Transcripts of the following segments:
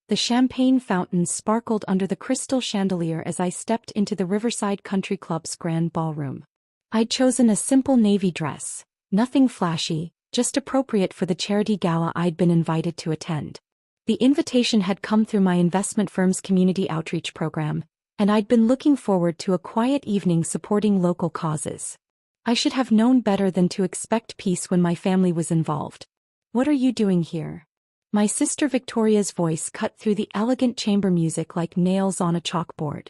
The champagne fountains sparkled under the crystal chandelier as I stepped into the Riverside Country Club's grand ballroom. I'd chosen a simple navy dress, nothing flashy, just appropriate for the charity gala I'd been invited to attend. The invitation had come through my investment firm's community outreach program, and I'd been looking forward to a quiet evening supporting local causes. I should have known better than to expect peace when my family was involved. "What are you doing here?" My sister Victoria's voice cut through the elegant chamber music like nails on a chalkboard.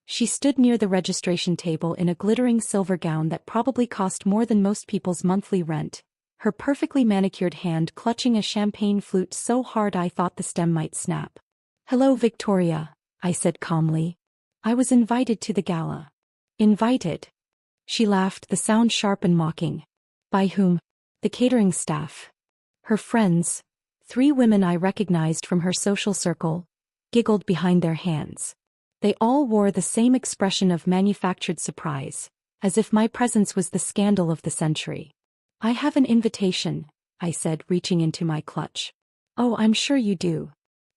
She stood near the registration table in a glittering silver gown that probably cost more than most people's monthly rent, her perfectly manicured hand clutching a champagne flute so hard I thought the stem might snap. "Hello, Victoria," I said calmly. "I was invited to the gala." "Invited?" She laughed, the sound sharp and mocking. "By whom?" "The catering staff." Her friends, 3 women I recognized from her social circle, giggled behind their hands. They all wore the same expression of manufactured surprise, as if my presence was the scandal of the century. "I have an invitation," I said, reaching into my clutch. "Oh, I'm sure you do."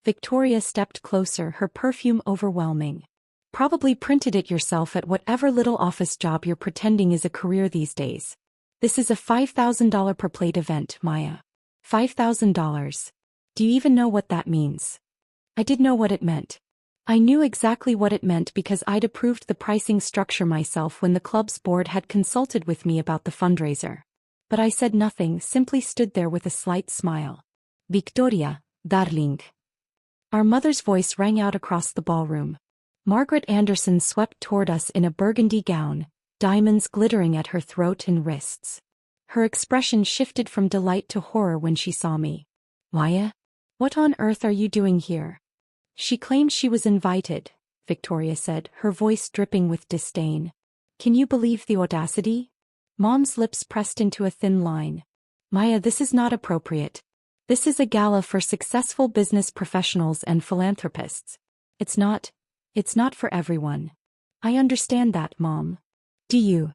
Victoria stepped closer, her perfume overwhelming. "Probably printed it yourself at whatever little office job you're pretending is a career these days. This is a $5,000 per plate event, Maya." $5,000. Do you even know what that means? I did know what it meant. I knew exactly what it meant because I'd approved the pricing structure myself when the club's board had consulted with me about the fundraiser. But I said nothing, simply stood there with a slight smile. "Victoria, darling." Our mother's voice rang out across the ballroom. Margaret Anderson swept toward us in a burgundy gown, diamonds glittering at her throat and wrists. Her expression shifted from delight to horror when she saw me. "Maya? What on earth are you doing here?" "She claimed she was invited," Victoria said, her voice dripping with disdain. "Can you believe the audacity?" Mom's lips pressed into a thin line. "Maya, this is not appropriate. This is a gala for successful business professionals and philanthropists. It's not for everyone." "I understand that, Mom." "Do you?"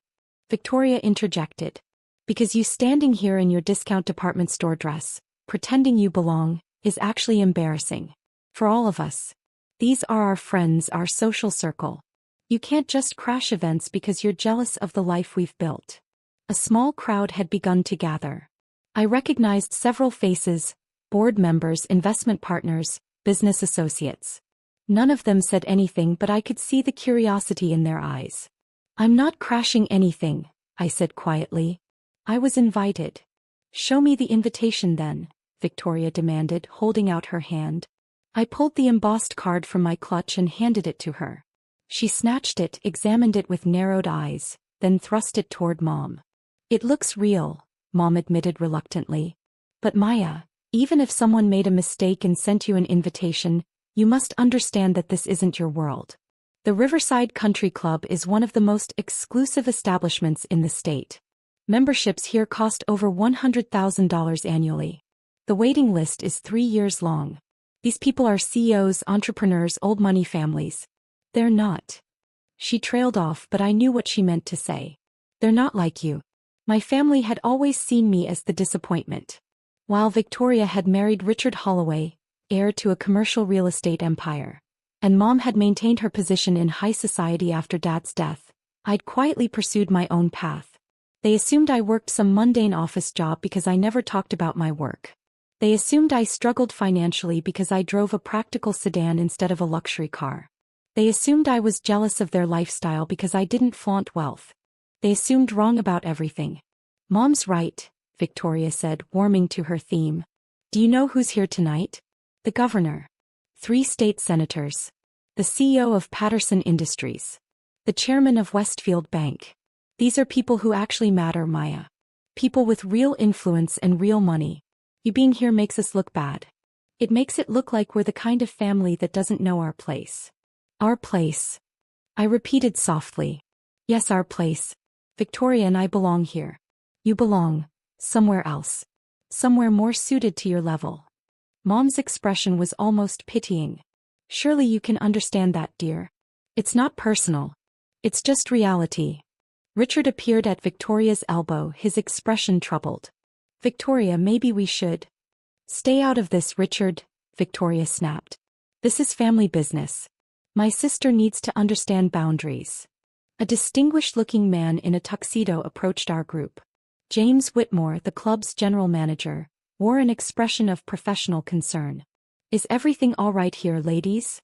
Victoria interjected. "Because you standing here in your discount department store dress, pretending you belong, is actually embarrassing. For all of us. These are our friends, our social circle. You can't just crash events because you're jealous of the life we've built." A small crowd had begun to gather. I recognized several faces, board members, investment partners, business associates. None of them said anything, but I could see the curiosity in their eyes. "I'm not crashing anything," I said quietly. "I was invited." "Show me the invitation then," Victoria demanded, holding out her hand. I pulled the embossed card from my clutch and handed it to her. She snatched it, examined it with narrowed eyes, then thrust it toward Mom. "It looks real," Mom admitted reluctantly. "But Maya, even if someone made a mistake and sent you an invitation, you must understand that this isn't your world. The Riverside Country Club is one of the most exclusive establishments in the state. Memberships here cost over $100,000 annually. The waiting list is 3 years long. These people are CEOs, entrepreneurs, old money families. They're not." She trailed off, but I knew what she meant to say. "They're not like you." My family had always seen me as the disappointment. While Victoria had married Richard Holloway, heir to a commercial real estate empire, and Mom had maintained her position in high society after Dad's death, I'd quietly pursued my own path. They assumed I worked some mundane office job because I never talked about my work. They assumed I struggled financially because I drove a practical sedan instead of a luxury car. They assumed I was jealous of their lifestyle because I didn't flaunt wealth. They assumed wrong about everything. "Mom's right," Victoria said, warming to her theme. "Do you know who's here tonight? The governor. 3 state senators. The CEO of Patterson Industries. The chairman of Westfield Bank. These are people who actually matter, Maya. People with real influence and real money. You being here makes us look bad. It makes it look like we're the kind of family that doesn't know our place." "Our place," I repeated softly. "Yes, our place. Victoria and I belong here. You belong somewhere else. Somewhere more suited to your level." Mom's expression was almost pitying. "Surely you can understand that, dear. It's not personal. It's just reality." Richard appeared at Victoria's elbow, his expression troubled. "Victoria, maybe we should." "Stay out of this, Richard," Victoria snapped. This is family business. My sister needs to understand boundaries. A distinguished-looking man in a tuxedo approached our group. James Whitmore, the club's general manager, wore an expression of professional concern. Is everything all right here, ladies?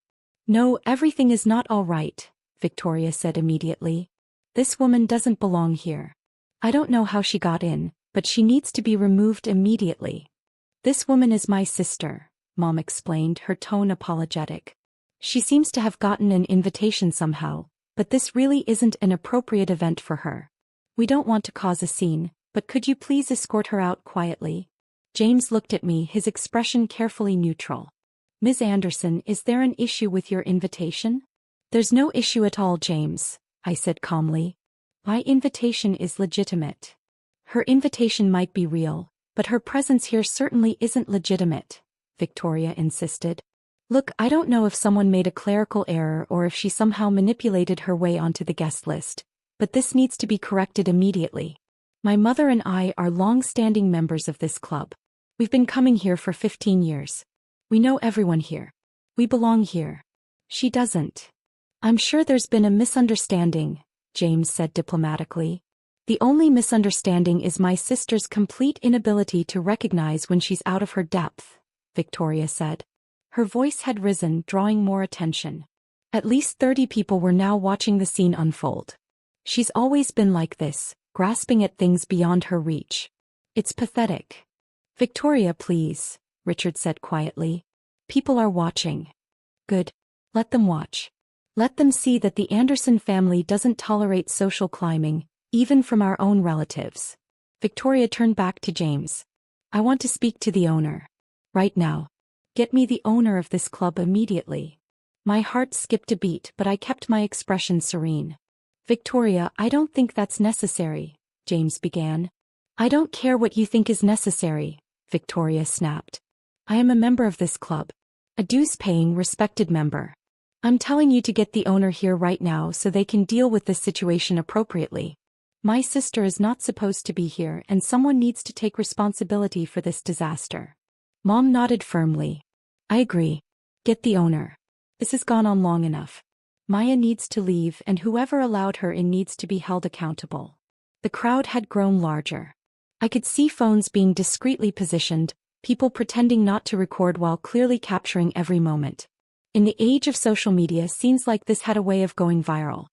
No, everything is not all right, Victoria said immediately. This woman doesn't belong here. I don't know how she got in, but she needs to be removed immediately. This woman is my sister, Mom explained, her tone apologetic. She seems to have gotten an invitation somehow, but this really isn't an appropriate event for her. We don't want to cause a scene, but could you please escort her out quietly? James looked at me, his expression carefully neutral. Ms. Anderson, is there an issue with your invitation? There's no issue at all, James, I said calmly. My invitation is legitimate. Her invitation might be real, but her presence here certainly isn't legitimate, Victoria insisted. Look, I don't know if someone made a clerical error or if she somehow manipulated her way onto the guest list, but this needs to be corrected immediately. My mother and I are long-standing members of this club. We've been coming here for 15 years. We know everyone here. We belong here. She doesn't. I'm sure there's been a misunderstanding, James said diplomatically. The only misunderstanding is my sister's complete inability to recognize when she's out of her depth, Victoria said. Her voice had risen, drawing more attention. At least 30 people were now watching the scene unfold. She's always been like this, grasping at things beyond her reach. It's pathetic. Victoria, please, Richard said quietly. People are watching. Good. Let them watch. Let them see that the Anderson family doesn't tolerate social climbing, even from our own relatives. Victoria turned back to James. I want to speak to the owner. Right now. Get me the owner of this club immediately. My heart skipped a beat, but I kept my expression serene. Victoria, I don't think that's necessary, James began. I don't care what you think is necessary, Victoria snapped. I am a member of this club. A dues-paying, respected member. I'm telling you to get the owner here right now so they can deal with this situation appropriately. My sister is not supposed to be here and someone needs to take responsibility for this disaster. Mom nodded firmly. I agree. Get the owner. This has gone on long enough. Maya needs to leave and whoever allowed her in needs to be held accountable. The crowd had grown larger. I could see phones being discreetly positioned, people pretending not to record while clearly capturing every moment. In the age of social media, scenes like this had a way of going viral.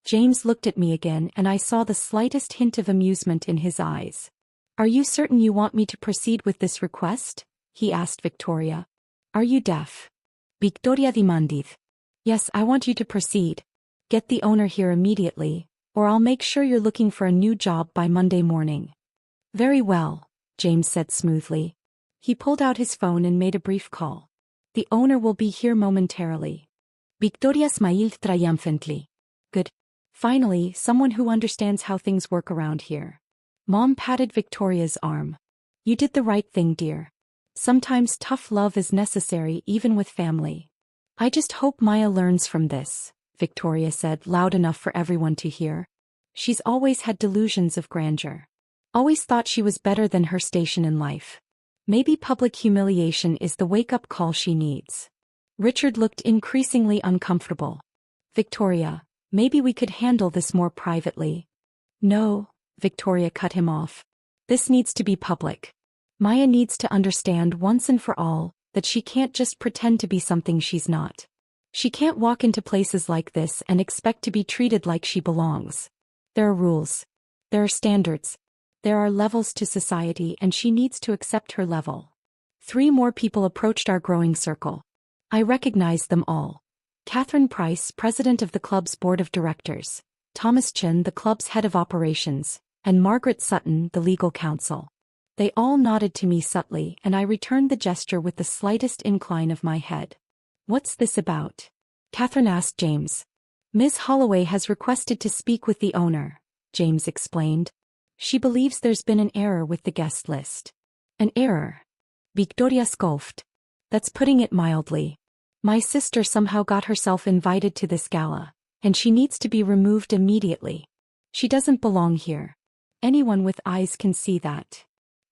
James looked at me again and I saw the slightest hint of amusement in his eyes. Are you certain you want me to proceed with this request? He asked Victoria. Are you deaf? Victoria demanded. Yes, I want you to proceed. Get the owner here immediately, or I'll make sure you're looking for a new job by Monday morning. Very well, James said smoothly. He pulled out his phone and made a brief call. The owner will be here momentarily. Victoria smiled triumphantly. Good. Finally, someone who understands how things work around here. Mom patted Victoria's arm. You did the right thing, dear. Sometimes tough love is necessary even with family. I just hope Maya learns from this, Victoria said, loud enough for everyone to hear. She's always had delusions of grandeur. Always thought she was better than her station in life. Maybe public humiliation is the wake-up call she needs. Richard looked increasingly uncomfortable. Victoria, maybe we could handle this more privately. No, Victoria cut him off. This needs to be public. Maya needs to understand once and for all that she can't just pretend to be something she's not. She can't walk into places like this and expect to be treated like she belongs. There are rules. There are standards. There are levels to society and she needs to accept her level. 3 more people approached our growing circle. I recognized them all. Catherine Price, president of the club's board of directors, Thomas Chin, the club's head of operations, and Margaret Sutton, the legal counsel. They all nodded to me subtly and I returned the gesture with the slightest incline of my head. What's this about? Catherine asked James. Ms. Holloway has requested to speak with the owner, James explained. She believes there's been an error with the guest list. An error? Victoria scoffed. That's putting it mildly. My sister somehow got herself invited to this gala, and she needs to be removed immediately. She doesn't belong here. Anyone with eyes can see that.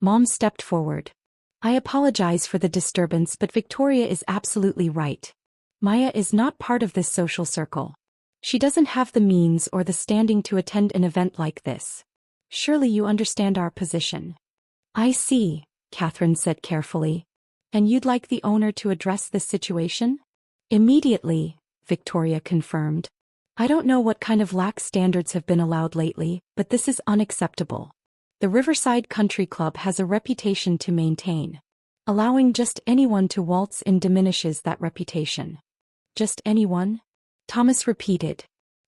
Mom stepped forward. I apologize for the disturbance, but Victoria is absolutely right. Maya is not part of this social circle. She doesn't have the means or the standing to attend an event like this. Surely you understand our position. I see, Catherine said carefully. And you'd like the owner to address this situation? Immediately, Victoria confirmed. I don't know what kind of lax standards have been allowed lately, but this is unacceptable. The Riverside Country Club has a reputation to maintain. Allowing just anyone to waltz in diminishes that reputation. Just anyone? Thomas repeated.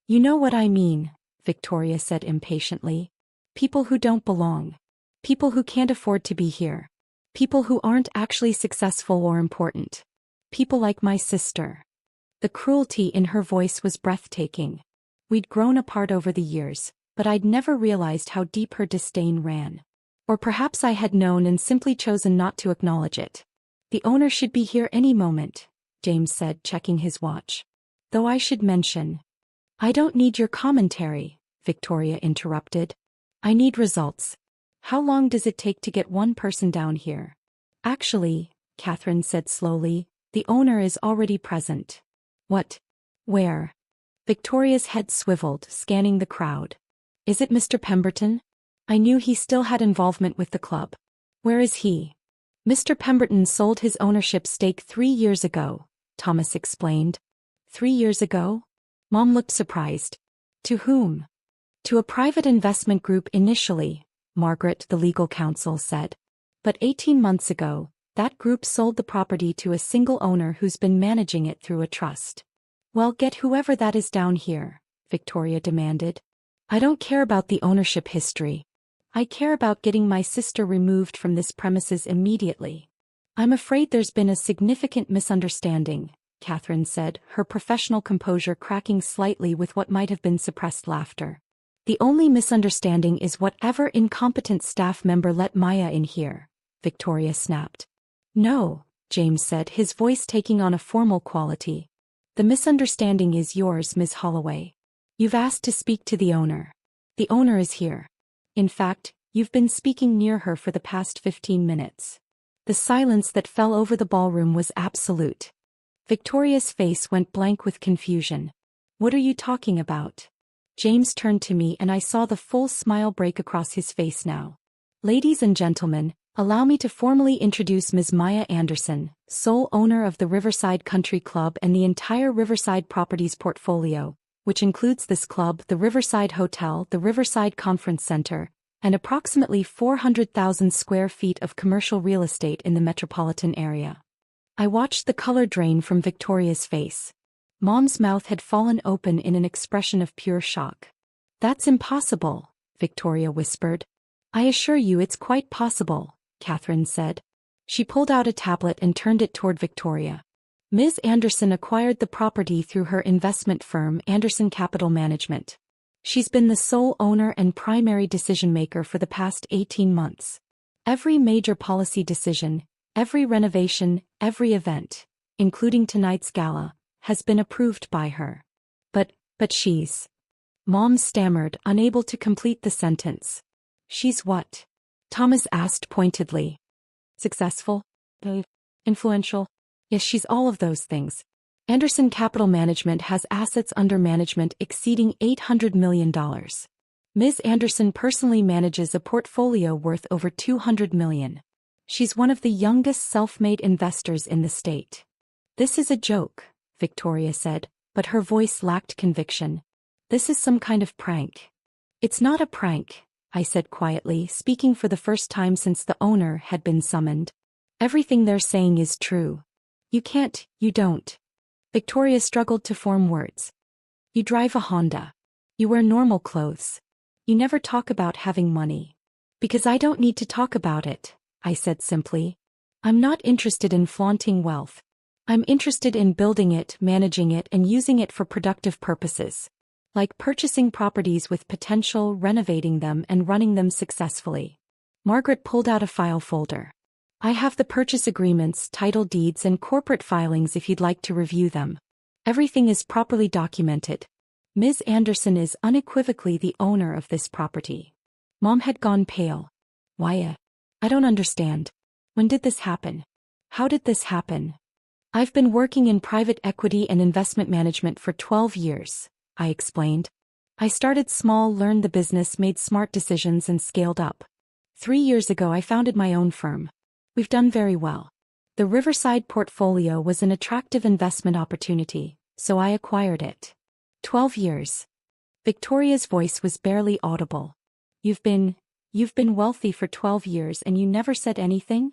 You know what I mean, Victoria said impatiently. People who don't belong. People who can't afford to be here. People who aren't actually successful or important. People like my sister. The cruelty in her voice was breathtaking. We'd grown apart over the years, but I'd never realized how deep her disdain ran. Or perhaps I had known and simply chosen not to acknowledge it. The owner should be here any moment, James said, checking his watch. Though I should mention. I don't need your commentary, Victoria interrupted. I need results. How long does it take to get one person down here? Actually, Catherine said slowly, the owner is already present. What? Where? Victoria's head swiveled, scanning the crowd. Is it Mr. Pemberton? I knew he still had involvement with the club. Where is he? Mr. Pemberton sold his ownership stake 3 years ago, Thomas explained. 3 years ago? Mom looked surprised. To whom? To a private investment group initially, Margaret, the legal counsel, said. But 18 months ago, that group sold the property to a single owner who's been managing it through a trust. Well, get whoever that is down here, Victoria demanded. I don't care about the ownership history. I care about getting my sister removed from this premises immediately. I'm afraid there's been a significant misunderstanding, Catherine said, her professional composure cracking slightly with what might have been suppressed laughter. The only misunderstanding is whatever incompetent staff member let Maya in here, Victoria snapped. No, James said, his voice taking on a formal quality. The misunderstanding is yours, Ms. Holloway. You've asked to speak to the owner. The owner is here. In fact, you've been speaking near her for the past 15 minutes. The silence that fell over the ballroom was absolute. Victoria's face went blank with confusion. What are you talking about? James turned to me and I saw the full smile break across his face now. Ladies and gentlemen, allow me to formally introduce Ms. Maya Anderson, sole owner of the Riverside Country Club and the entire Riverside Properties portfolio, which includes this club, the Riverside Hotel, the Riverside Conference Center, and approximately 400,000 square feet of commercial real estate in the metropolitan area. I watched the color drain from Victoria's face. Mom's mouth had fallen open in an expression of pure shock. That's impossible, Victoria whispered. I assure you it's quite possible, Catherine said. She pulled out a tablet and turned it toward Victoria. Ms. Anderson acquired the property through her investment firm Anderson Capital Management. She's been the sole owner and primary decision-maker for the past 18 months. Every major policy decision, every renovation, every event, including tonight's gala, has been approved by her. But she's... Mom stammered, unable to complete the sentence. She's what? Thomas asked pointedly. Successful? Influential? Yes, she's all of those things. Anderson Capital Management has assets under management exceeding $800 million. Ms. Anderson personally manages a portfolio worth over $200 million. She's one of the youngest self-made investors in the state. This is a joke, Victoria said, but her voice lacked conviction. This is some kind of prank. It's not a prank, I said quietly, speaking for the first time since the owner had been summoned. Everything they're saying is true. You don't. Victoria struggled to form words. You drive a Honda. You wear normal clothes. You never talk about having money. Because I don't need to talk about it, I said simply. I'm not interested in flaunting wealth. I'm interested in building it, managing it, and using it for productive purposes. Like purchasing properties with potential, renovating them, and running them successfully. Margaret pulled out a file folder. I have the purchase agreements, title deeds, and corporate filings if you'd like to review them. Everything is properly documented. Ms. Anderson is unequivocally the owner of this property. Mom had gone pale. Why? I don't understand. When did this happen? How did this happen? I've been working in private equity and investment management for 12 years, I explained. I started small, learned the business, made smart decisions, and scaled up. 3 years ago, I founded my own firm. We've done very well. The Riverside portfolio was an attractive investment opportunity, so I acquired it. 12 years. Victoria's voice was barely audible. You've been wealthy for 12 years and you never said anything?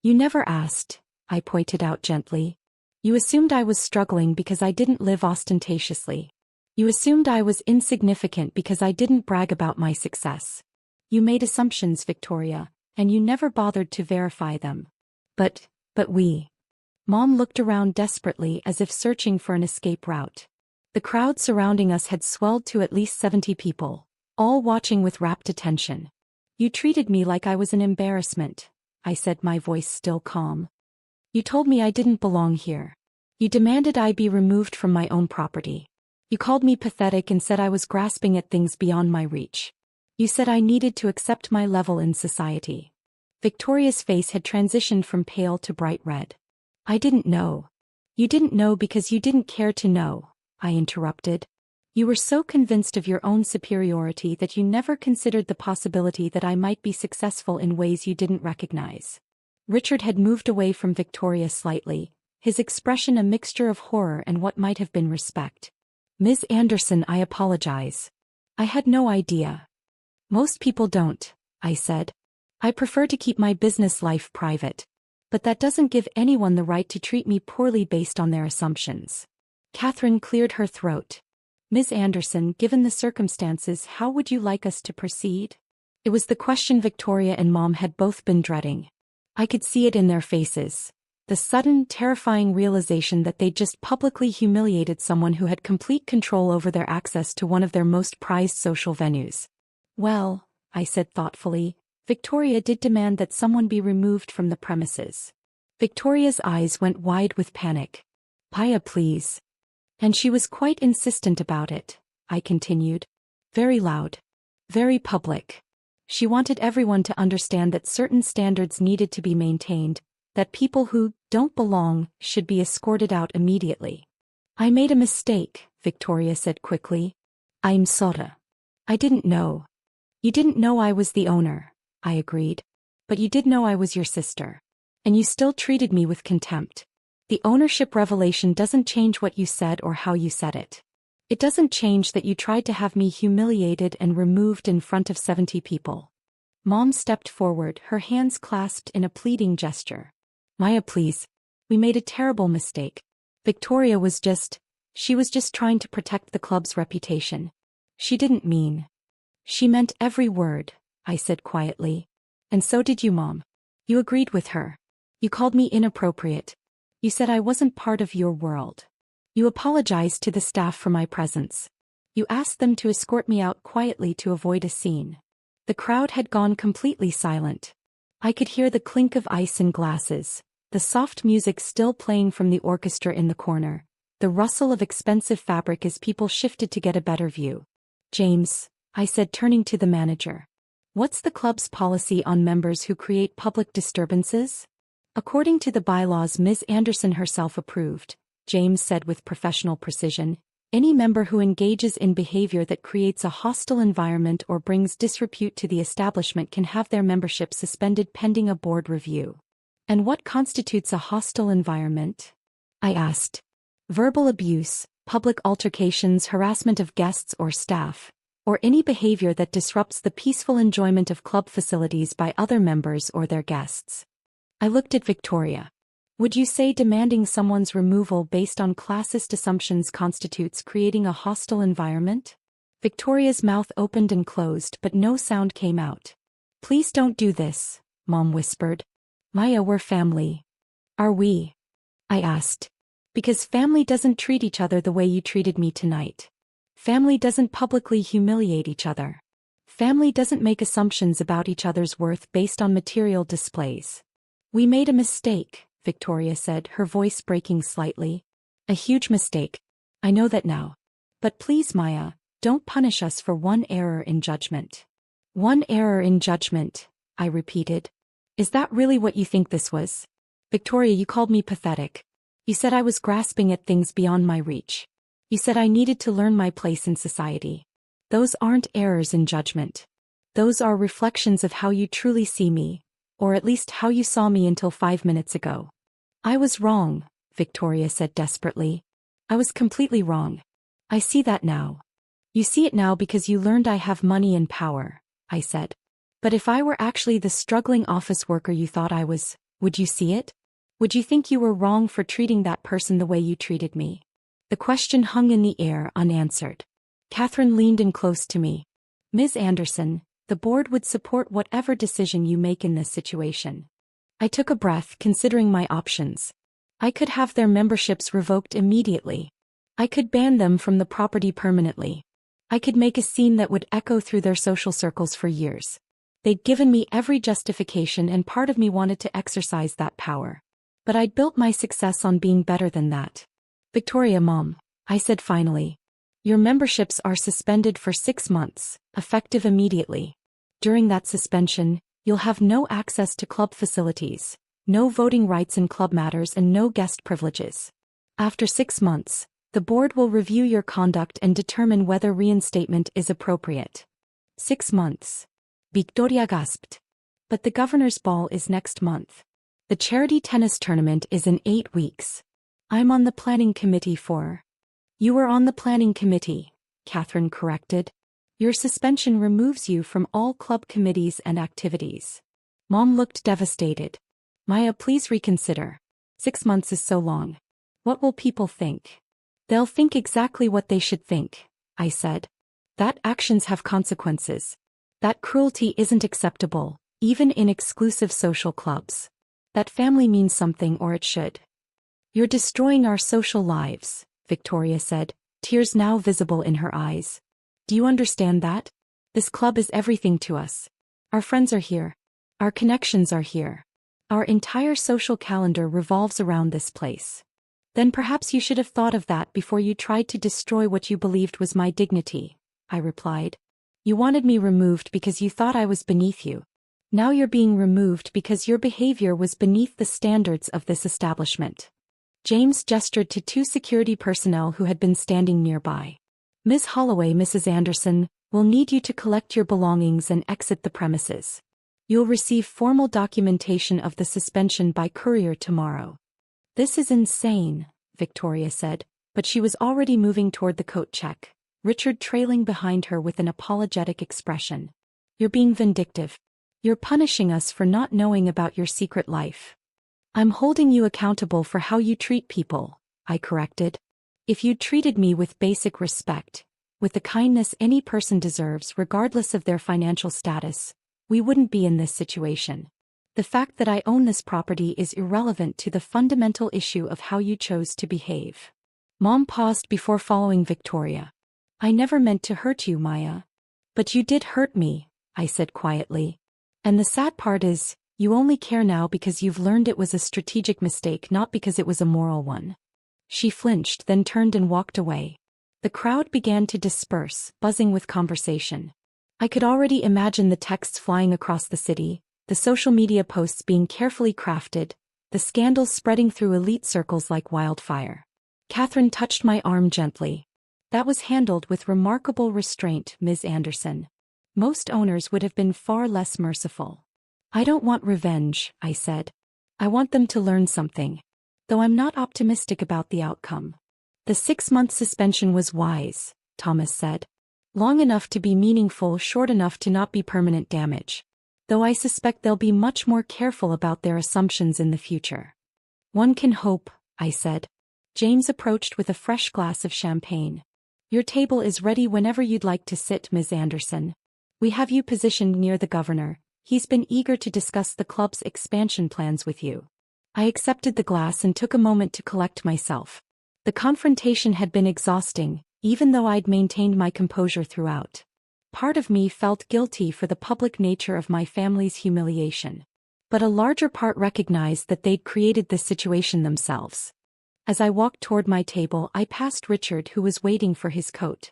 You never asked, I pointed out gently. You assumed I was struggling because I didn't live ostentatiously. You assumed I was insignificant because I didn't brag about my success. You made assumptions, Victoria, and you never bothered to verify them. But we. Mom looked around desperately as if searching for an escape route. The crowd surrounding us had swelled to at least 70 people, all watching with rapt attention. You treated me like I was an embarrassment, I said, my voice still calm. You told me I didn't belong here. You demanded I be removed from my own property. You called me pathetic and said I was grasping at things beyond my reach. You said I needed to accept my level in society. Victoria's face had transitioned from pale to bright red. I didn't know. You didn't know because you didn't care to know, I interrupted. You were so convinced of your own superiority that you never considered the possibility that I might be successful in ways you didn't recognize. Richard had moved away from Victoria slightly, his expression a mixture of horror and what might have been respect. Ms. Anderson, I apologize. I had no idea. Most people don't, I said. I prefer to keep my business life private. But that doesn't give anyone the right to treat me poorly based on their assumptions. Catherine cleared her throat. Ms. Anderson, given the circumstances, how would you like us to proceed? It was the question Victoria and Mom had both been dreading. I could see it in their faces. The sudden, terrifying realization that they'd just publicly humiliated someone who had complete control over their access to one of their most prized social venues. Well, I said thoughtfully, Victoria did demand that someone be removed from the premises. Victoria's eyes went wide with panic. Paya, please. And she was quite insistent about it, I continued. Very loud. Very public. She wanted everyone to understand that certain standards needed to be maintained, that people who don't belong should be escorted out immediately. I made a mistake, Victoria said quickly. I'm sorry. I didn't know. You didn't know I was the owner, I agreed. But you did know I was your sister. And you still treated me with contempt. The ownership revelation doesn't change what you said or how you said it. It doesn't change that you tried to have me humiliated and removed in front of 70 people. Mom stepped forward, her hands clasped in a pleading gesture. Maya, please. We made a terrible mistake. Victoria was just trying to protect the club's reputation. She didn't mean. She meant every word, I said quietly. And so did you, Mom. You agreed with her. You called me inappropriate. You said I wasn't part of your world. You apologized to the staff for my presence. You asked them to escort me out quietly to avoid a scene. The crowd had gone completely silent. I could hear the clink of ice in glasses, the soft music still playing from the orchestra in the corner, the rustle of expensive fabric as people shifted to get a better view. James, I said, turning to the manager. What's the club's policy on members who create public disturbances? According to the bylaws Ms. Anderson herself approved, James said with professional precision, any member who engages in behavior that creates a hostile environment or brings disrepute to the establishment can have their membership suspended pending a board review. And what constitutes a hostile environment? I asked. Verbal abuse, public altercations, harassment of guests or staff, or any behavior that disrupts the peaceful enjoyment of club facilities by other members or their guests. I looked at Victoria. Would you say demanding someone's removal based on classist assumptions constitutes creating a hostile environment? Victoria's mouth opened and closed, but no sound came out. Please don't do this, Mom whispered. Maya, we're family. Are we? I asked. Because family doesn't treat each other the way you treated me tonight. Family doesn't publicly humiliate each other. Family doesn't make assumptions about each other's worth based on material displays. We made a mistake, Victoria said, her voice breaking slightly. A huge mistake. I know that now. But please, Maya, don't punish us for one error in judgment. One error in judgment, I repeated. Is that really what you think this was? Victoria, you called me pathetic. You said I was grasping at things beyond my reach. You said I needed to learn my place in society. Those aren't errors in judgment. Those are reflections of how you truly see me, or at least how you saw me until 5 minutes ago. I was wrong, Victoria said desperately. I was completely wrong. I see that now. You see it now because you learned I have money and power, I said. But if I were actually the struggling office worker you thought I was, would you see it? Would you think you were wrong for treating that person the way you treated me? The question hung in the air unanswered. Catherine leaned in close to me. Ms. Anderson, the board would support whatever decision you make in this situation. I took a breath, considering my options. I could have their memberships revoked immediately. I could ban them from the property permanently. I could make a scene that would echo through their social circles for years. They'd given me every justification and part of me wanted to exercise that power. But I'd built my success on being better than that. Victoria, Mom, I said finally. Your memberships are suspended for 6 months, effective immediately. During that suspension, you'll have no access to club facilities, no voting rights in club matters and no guest privileges. After 6 months, the board will review your conduct and determine whether reinstatement is appropriate. 6 months. Victoria gasped. But the governor's ball is next month. The charity tennis tournament is in 8 weeks. I'm on the planning committee for... You were on the planning committee, Catherine corrected. Your suspension removes you from all club committees and activities. Mom looked devastated. Maya, please reconsider. 6 months is so long. What will people think? They'll think exactly what they should think, I said. That actions have consequences. That cruelty isn't acceptable, even in exclusive social clubs. That family means something, or it should. You're destroying our social lives, Victoria said, tears now visible in her eyes. Do you understand that? This club is everything to us. Our friends are here. Our connections are here. Our entire social calendar revolves around this place. Then perhaps you should have thought of that before you tried to destroy what you believed was my dignity, I replied. You wanted me removed because you thought I was beneath you. Now you're being removed because your behavior was beneath the standards of this establishment. James gestured to 2 security personnel who had been standing nearby. Ms. Holloway, Mrs. Anderson, will need you to collect your belongings and exit the premises. You'll receive formal documentation of the suspension by courier tomorrow. This is insane, Victoria said, but she was already moving toward the coat check, Richard trailing behind her with an apologetic expression. You're being vindictive. You're punishing us for not knowing about your secret life. I'm holding you accountable for how you treat people, I corrected. If you'd treated me with basic respect, with the kindness any person deserves regardless of their financial status, we wouldn't be in this situation. The fact that I own this property is irrelevant to the fundamental issue of how you chose to behave. Mom paused before following Victoria. I never meant to hurt you, Maya. But you did hurt me, I said quietly. And the sad part is, you only care now because you've learned it was a strategic mistake, not because it was a moral one. She flinched, then turned and walked away. The crowd began to disperse, buzzing with conversation. I could already imagine the texts flying across the city, the social media posts being carefully crafted, the scandals spreading through elite circles like wildfire. Catherine touched my arm gently. That was handled with remarkable restraint, Ms. Anderson. Most owners would have been far less merciful. I don't want revenge, I said. I want them to learn something. Though I'm not optimistic about the outcome. The 6-month suspension was wise, Thomas said. Long enough to be meaningful, short enough to not be permanent damage. Though I suspect they'll be much more careful about their assumptions in the future. One can hope, I said. James approached with a fresh glass of champagne. Your table is ready whenever you'd like to sit, Ms. Anderson. We have you positioned near the governor. He's been eager to discuss the club's expansion plans with you. I accepted the glass and took a moment to collect myself. The confrontation had been exhausting, even though I'd maintained my composure throughout. Part of me felt guilty for the public nature of my family's humiliation. But a larger part recognized that they'd created this situation themselves. As I walked toward my table, I passed Richard, who was waiting for his coat.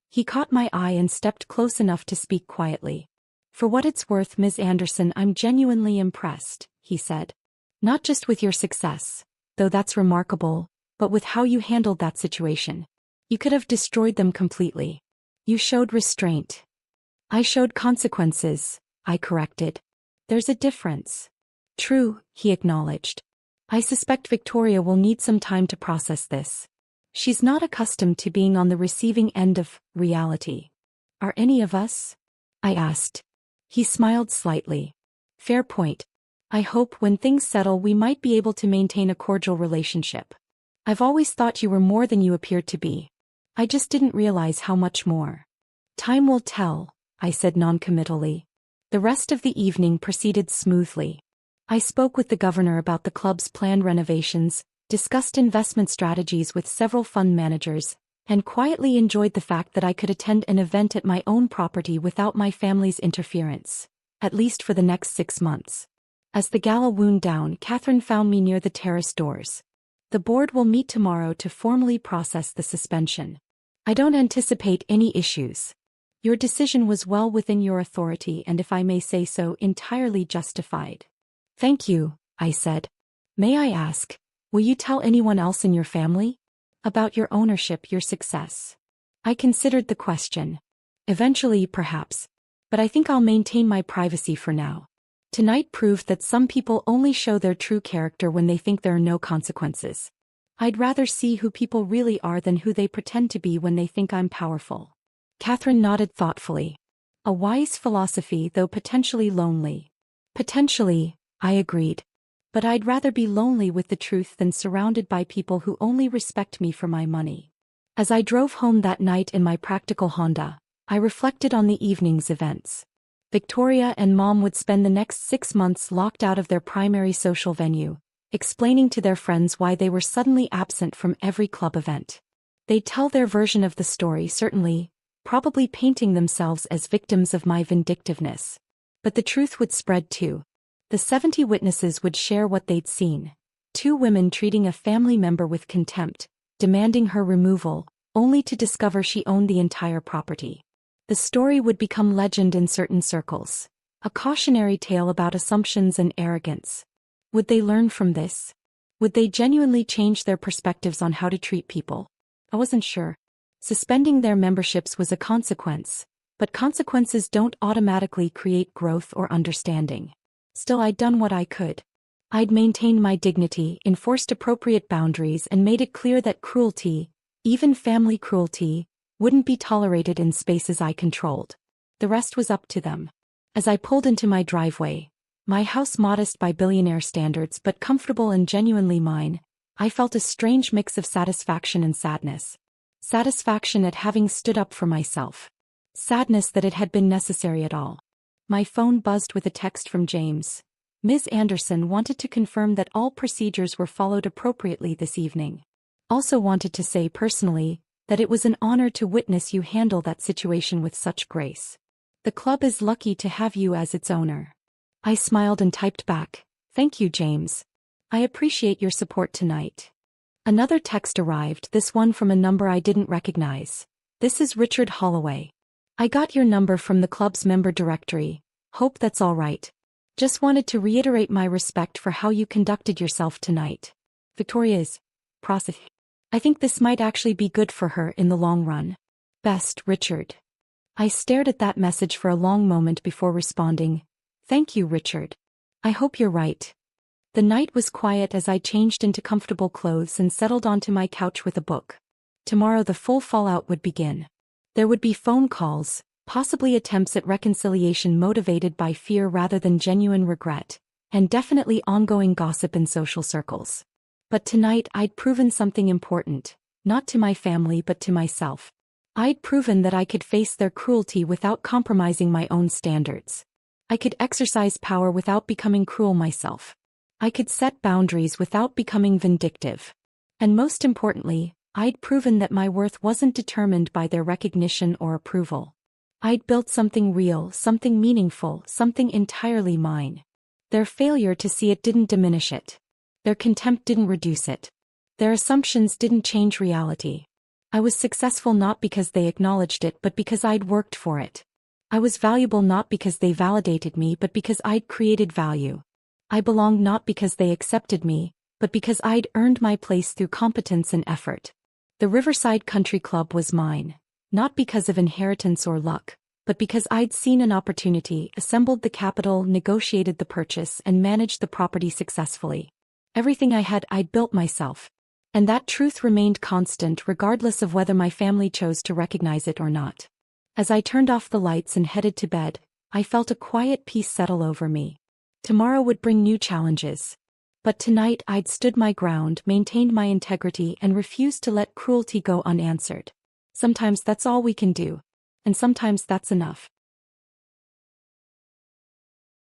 He caught my eye and stepped close enough to speak quietly. For what it's worth, Ms. Anderson, I'm genuinely impressed, he said. Not just with your success, though that's remarkable, but with how you handled that situation. You could have destroyed them completely. You showed restraint. I showed consequences, I corrected. There's a difference. True, he acknowledged. I suspect Victoria will need some time to process this. She's not accustomed to being on the receiving end of reality. Are any of us? I asked. He smiled slightly. Fair point. I hope when things settle we might be able to maintain a cordial relationship. I've always thought you were more than you appeared to be. I just didn't realize how much more. Time will tell, I said noncommittally. The rest of the evening proceeded smoothly. I spoke with the governor about the club's planned renovations, discussed investment strategies with several fund managers, and quietly enjoyed the fact that I could attend an event at my own property without my family's interference, at least for the next 6 months. As the gala wound down, Catherine found me near the terrace doors. The board will meet tomorrow to formally process the suspension. I don't anticipate any issues. Your decision was well within your authority and, if I may say so, entirely justified. Thank you, I said. May I ask, will you tell anyone else in your family? About your ownership, your success? I considered the question. Eventually, perhaps. But I think I'll maintain my privacy for now. Tonight proved that some people only show their true character when they think there are no consequences. I'd rather see who people really are than who they pretend to be when they think I'm powerful. Catherine nodded thoughtfully. A wise philosophy, though potentially lonely. Potentially, I agreed. But I'd rather be lonely with the truth than surrounded by people who only respect me for my money. As I drove home that night in my practical Honda, I reflected on the evening's events. Victoria and Mom would spend the next 6 months locked out of their primary social venue, explaining to their friends why they were suddenly absent from every club event. They'd tell their version of the story, certainly, probably painting themselves as victims of my vindictiveness. But the truth would spread too. The 70 witnesses would share what they'd seen. 2 women treating a family member with contempt, demanding her removal, only to discover she owned the entire property. The story would become legend in certain circles. A cautionary tale about assumptions and arrogance. Would they learn from this? Would they genuinely change their perspectives on how to treat people? I wasn't sure. Suspending their memberships was a consequence, but consequences don't automatically create growth or understanding. Still, I'd done what I could. I'd maintained my dignity, enforced appropriate boundaries, and made it clear that cruelty, even family cruelty, wouldn't be tolerated in spaces I controlled. The rest was up to them. As I pulled into my driveway, my house modest by billionaire standards but comfortable and genuinely mine, I felt a strange mix of satisfaction and sadness. Satisfaction at having stood up for myself. Sadness that it had been necessary at all. My phone buzzed with a text from James. Ms. Anderson wanted to confirm that all procedures were followed appropriately this evening. Also wanted to say personally that it was an honor to witness you handle that situation with such grace. The club is lucky to have you as its owner. I smiled and typed back, "Thank you, James. I appreciate your support tonight." Another text arrived, this one from a number I didn't recognize. "This is Richard Holloway. I got your number from the club's member directory. Hope that's all right. Just wanted to reiterate my respect for how you conducted yourself tonight. Victoria's process. I think this might actually be good for her in the long run. Best, Richard." I stared at that message for a long moment before responding. "Thank you, Richard. I hope you're right." The night was quiet as I changed into comfortable clothes and settled onto my couch with a book. Tomorrow the full fallout would begin. There would be phone calls, possibly attempts at reconciliation motivated by fear rather than genuine regret, and definitely ongoing gossip in social circles. But tonight I'd proven something important, not to my family but to myself. I'd proven that I could face their cruelty without compromising my own standards. I could exercise power without becoming cruel myself. I could set boundaries without becoming vindictive. And most importantly, I'd proven that my worth wasn't determined by their recognition or approval. I'd built something real, something meaningful, something entirely mine. Their failure to see it didn't diminish it. Their contempt didn't reduce it. Their assumptions didn't change reality. I was successful not because they acknowledged it but because I'd worked for it. I was valuable not because they validated me but because I'd created value. I belonged not because they accepted me, but because I'd earned my place through competence and effort. The Riverside Country Club was mine, not because of inheritance or luck, but because I'd seen an opportunity, assembled the capital, negotiated the purchase, and managed the property successfully. Everything I had, I'd built myself. And that truth remained constant regardless of whether my family chose to recognize it or not. As I turned off the lights and headed to bed, I felt a quiet peace settle over me. Tomorrow would bring new challenges. But tonight I'd stood my ground, maintained my integrity, and refused to let cruelty go unanswered. Sometimes that's all we can do. And sometimes that's enough.